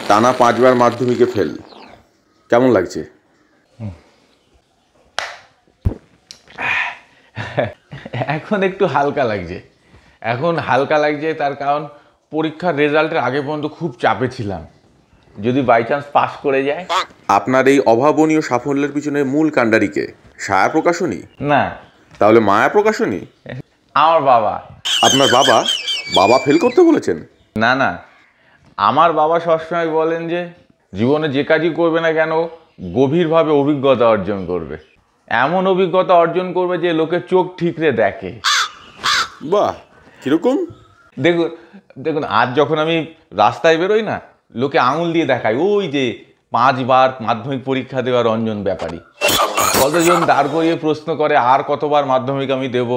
টানা 5 বার মাধ্যমিকে ফেল, কেমন লাগছে? এখন একটু হালকা লাগছে। তার কারণ পরীক্ষার রেজাল্টের আগে পর্যন্ত খুব চাপে ছিলাম, যদি বাই চান্স পাস করে যায়। আপনার এই অভাবনীয় সাফল্যের পিছনে মূল কাণ্ডারি কে? ছায়া প্রকাশনী? না, তাহলে মায়া প্রকাশনী? আমার বাবা। আপনার বাবা? বাবা ফেল করতে বলেছেন? না না, আমার বাবা সবসময় বলেন যে জীবনে যে কাজই করবে না কেন গভীরভাবে অভিজ্ঞতা অর্জন করবে, এমন অভিজ্ঞতা অর্জন করবে যে লোকের চোখ ঠিকরে দেখে। বাহ, কিরকম? দেখুন দেখুন, আজ যখন আমি রাস্তায় বেরোই না, লোকে আঙুল দিয়ে দেখায়, ওই যে 5 বার মাধ্যমিক পরীক্ষা দেওয়া রঞ্জন ব্যাপারী। কতজন দাঁড় করিয়ে প্রশ্ন করে আর কতবার মাধ্যমিক আমি দেব।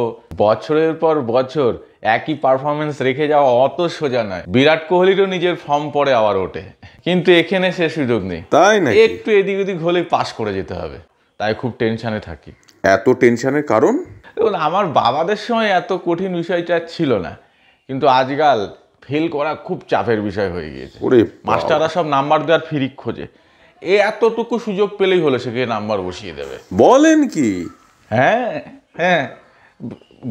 বছরের পর বছর একই পারফরমেন্স রেখে যাওয়া অত সোজা নয়। বিরাট কোহলিরও নিজের ফর্ম পরে আবার ওঠে, কিন্তু এখানে সে সুযোগ নেই। তাই না? একটু এদিক ওদিক হলেই পাস করে যেতে হবে, তাই খুব টেনশনে থাকি। এত টেনশনের কারণ? দেখুন, আমার বাবাদের সময় এত কঠিন বিষয়টা ছিল না, কিন্তু আজকাল ফেল করা খুব চাপের বিষয় হয়ে গিয়েছে। মাস্টাররা সব নাম্বার দেওয়ার ফিরিক খোঁজে। এতটুকু সুযোগ পেলেই হলো সেখানে নাম্বার বসিয়ে দেবে। বলেন কি? হ্যাঁ হ্যাঁ,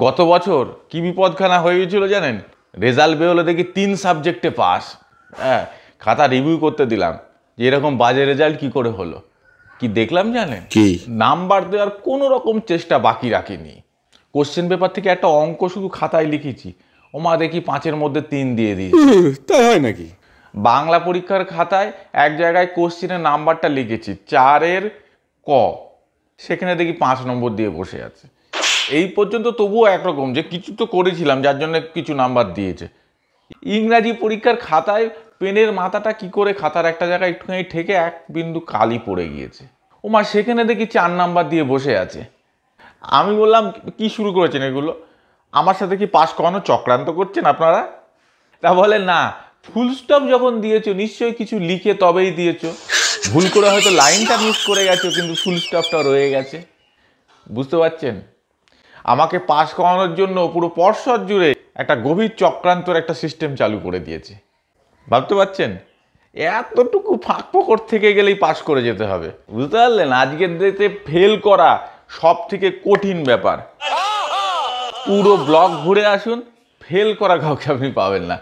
গত বছর কি বিপদখানা হয়ে গেছিল জানেন? রেজাল্ট বেরোলে দেখি 3 সাবজেক্টে পাস। হ্যাঁ, খাতা রিভিউ করতে দিলাম যে এরকম বাজে রেজাল্ট কি করে হলো। কি দেখলাম জানেন? কি? নাম্বার দেওয়ার কোনো রকম চেষ্টা বাকি রাখিনি। কোশ্চেন পেপার থেকে একটা অঙ্ক শুধু খাতায় লিখেছি, ওমা দেখি 5-এর মধ্যে 3 দিয়ে দিয়েছি। তাই হয় নাকি? বাংলা পরীক্ষার খাতায় এক জায়গায় কোশ্চেনের নাম্বারটা লিখেছি 4-এর ক, সেখানে দেখি 5 নম্বর দিয়ে বসে আছে। এই পর্যন্ত তবুও একরকম যে কিছু তো করেছিলাম যার জন্য কিছু নাম্বার দিয়েছে। ইংরাজি পরীক্ষার খাতায় পেনের মাথাটা কি করে খাতার একটা জায়গায় একটুখানি ঠেকে 1 বিন্দু কালি পড়ে গিয়েছে, ওমা সেখানে দেখি 4 নাম্বার দিয়ে বসে আছে। আমি বললাম, কি শুরু করেছেন এগুলো? আমার সাথে কি পাস করানো চক্রান্ত করছেন আপনারা? তা বলে না, ফুল স্টপ যখন দিয়েছো নিশ্চয়ই কিছু লিখে তবেই দিয়েছো। ভুল করে হয়তো লাইনটা মিস করে গেছো, কিন্তু ফুল স্টপটা রয়ে গেছে। বুঝতে পারছেন? আমাকে পাস করানোর জন্য পুরো পর্ষদ জুড়ে একটা গভীর চক্রান্তর একটা সিস্টেম চালু করে দিয়েছে। ভাবতে পারছেন? এতটুকু ফাঁক ফোকর থেকে গেলেই পাস করে যেতে হবে। বুঝতে পারলেন? আজকের ডেটে ফেল করা সব থেকে কঠিন ব্যাপার। পুরো ব্লক ঘুরে আসুন, ফেল করা কাউকে আপনি পাবেন না।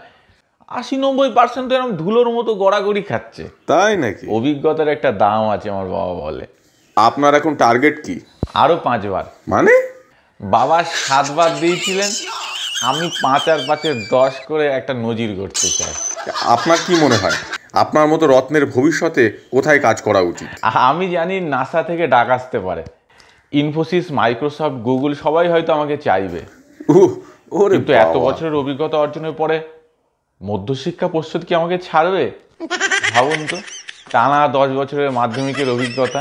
80-90% এরকম ধুলোর মতো গড়াগড়ি খাচ্ছে। তাই নাকি? অভিজ্ঞতার একটা দাম আছে, আমার বাবা বলে। আপনার এখন টার্গেট কি? আরো 5 বার। মানে? বাবা 7 বার দিয়েছিলেন, আমি 5 আর 5-এ 10 করে একটা নজির করতে চাই। আপনার কি মনে হয় আপনার মতো রত্নের ভবিষ্যতে কোথায় কাজ করা উচিত? আমি জানি নাসা থেকে ডাক আসতে পারে, ইনফোসিস, মাইক্রোসফট, গুগল সবাই হয়তো আমাকে চাইবে। কিন্তু এত বছরের অভিজ্ঞতা অর্জনের পরে মধ্যশিক্ষা পর্ষদ কি আমাকে ছাড়বে? ভাবুন তো, টানা 10 বছরের মাধ্যমিকের অভিজ্ঞতা।